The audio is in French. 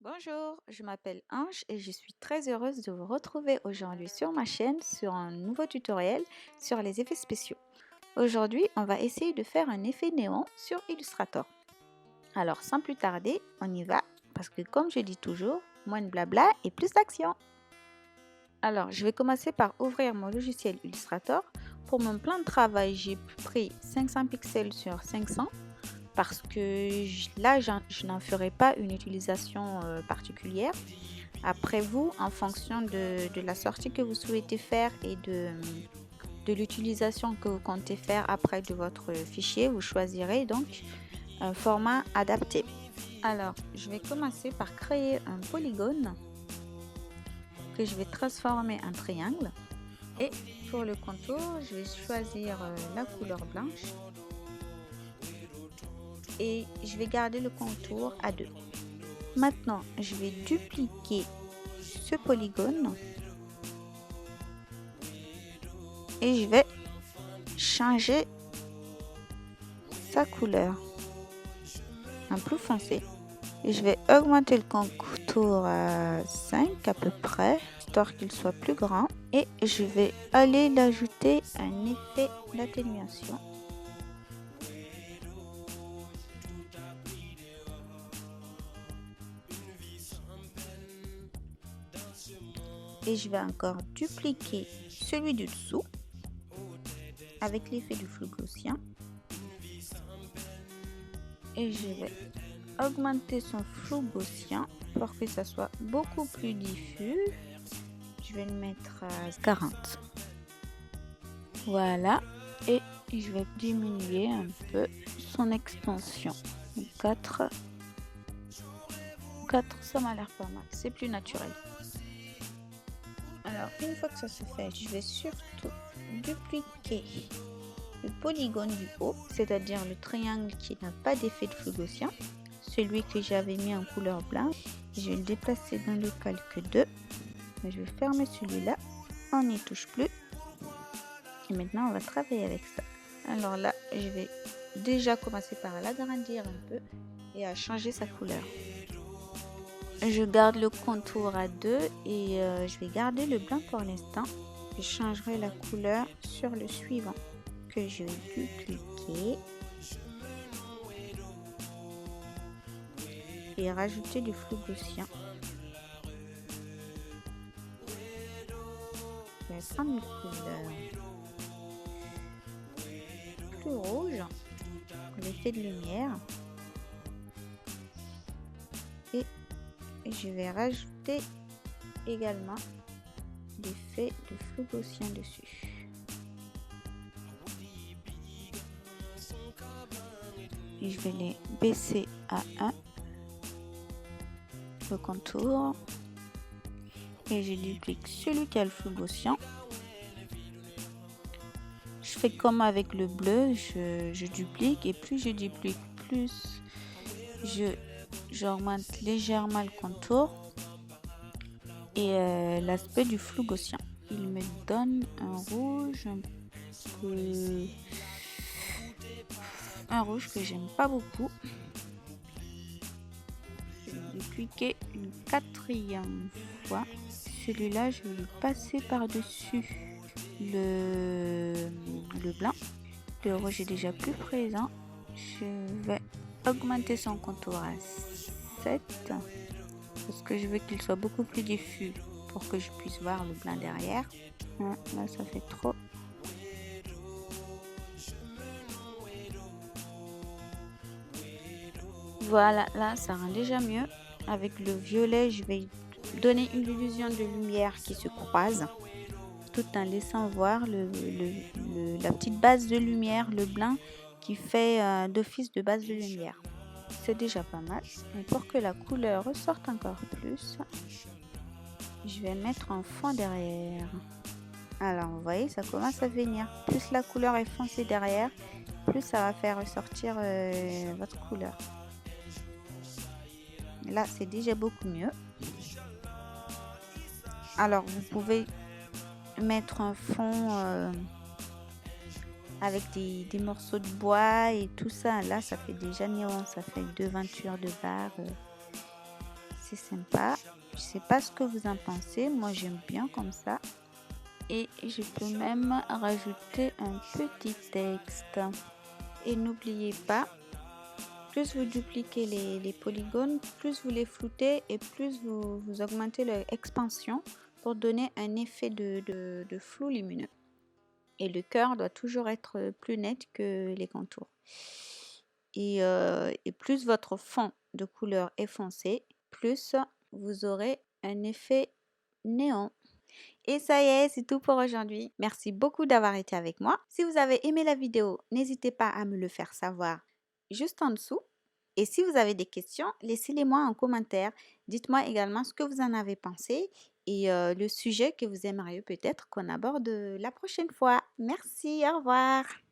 Bonjour, je m'appelle Ange et je suis très heureuse de vous retrouver aujourd'hui sur ma chaîne sur un nouveau tutoriel sur les effets spéciaux. Aujourd'hui, on va essayer de faire un effet néon sur Illustrator. Alors sans plus tarder, on y va parce que comme je dis toujours, moins de blabla et plus d'action. Alors je vais commencer par ouvrir mon logiciel Illustrator. Pour mon plan de travail, j'ai pris 500 pixels sur 500 parce que là, je n'en ferai pas une utilisation particulière. Après vous, en fonction de la sortie que vous souhaitez faire et de l'utilisation que vous comptez faire après de votre fichier, vous choisirez donc un format adapté. Alors, je vais commencer par créer un polygone que je vais transformer en triangle. Et pour le contour, je vais choisir la couleur blanche. Et je vais garder le contour à 2. Maintenant, je vais dupliquer ce polygone et je vais changer sa couleur en plus foncé. Et je vais augmenter le contour à 5 à peu près, histoire qu'il soit plus grand. Et je vais aller l'ajouter un effet d'atténuation. Et je vais encore dupliquer celui du dessous avec l'effet du flou gaussien. Et je vais augmenter son flou gaussien pour que ça soit beaucoup plus diffus. Je vais le mettre à 40. Voilà. Et je vais diminuer un peu son extension. 4, ça m'a l'air pas mal. C'est plus naturel. Alors, une fois que ça se fait, je vais surtout dupliquer le polygone du haut, c'est-à-dire le triangle qui n'a pas d'effet de flou gaussien, celui que j'avais mis en couleur blanche. Je vais le déplacer dans le calque 2. Je vais fermer celui-là. On n'y touche plus. Et maintenant, on va travailler avec ça. Alors là, je vais déjà commencer par l'agrandir un peu et à changer sa couleur. Je garde le contour à 2 et je vais garder le blanc pour l'instant. Je changerai la couleur sur le suivant que je vais dupliquer et rajouter du flou gaussien. Je vais prendre une couleur plus rouge pour l'effet de lumière et je vais rajouter également l'effet de flou gaussien dessus. Et je vais les baisser à 1, le contour, et je duplique celui qui a le flou gaussien. Je fais comme avec le bleu, je duplique et plus je duplique, plus j'augmente légèrement le contour et l'aspect du flou gaussien. Il me donne un rouge un rouge que j'aime pas beaucoup. Je vais dupliquer une 4e fois. Celui-là, je vais le passer par-dessus le blanc. Le rouge est déjà plus présent. Je vais augmenter son contour à 7 parce que je veux qu'il soit beaucoup plus diffus pour que je puisse voir le blanc derrière. Là, ça fait trop. Voilà, là, ça rend déjà mieux. Avec le violet, je vais donner une illusion de lumière qui se croise, tout en laissant voir la petite base de lumière, le blanc, qui fait d'office de base de lumière. C'est déjà pas mal. Mais pour que la couleur ressorte encore plus, je vais mettre un fond derrière. Alors, vous voyez, ça commence à venir. Plus la couleur est foncée derrière, plus ça va faire ressortir votre couleur. Là, c'est déjà beaucoup mieux. Alors, vous pouvez mettre un fond avec des morceaux de bois et tout ça. Là, ça fait déjà néon. Ça fait 2 devantures de barre. assez sympa. Je sais pas ce que vous en pensez. Moi, j'aime bien comme ça. Et je peux même rajouter un petit texte. Et n'oubliez pas, plus vous dupliquez les polygones, plus vous les floutez et plus vous augmentez leur expansion pour donner un effet de flou lumineux. Et le cœur doit toujours être plus net que les contours. Et plus votre fond de couleur est foncé, plus vous aurez un effet néon. Et ça y est, c'est tout pour aujourd'hui. Merci beaucoup d'avoir été avec moi. Si vous avez aimé la vidéo, n'hésitez pas à me le faire savoir juste en dessous. Et si vous avez des questions, laissez-les-moi en commentaire. Dites-moi également ce que vous en avez pensé et le sujet que vous aimeriez peut-être qu'on aborde la prochaine fois. Merci, au revoir.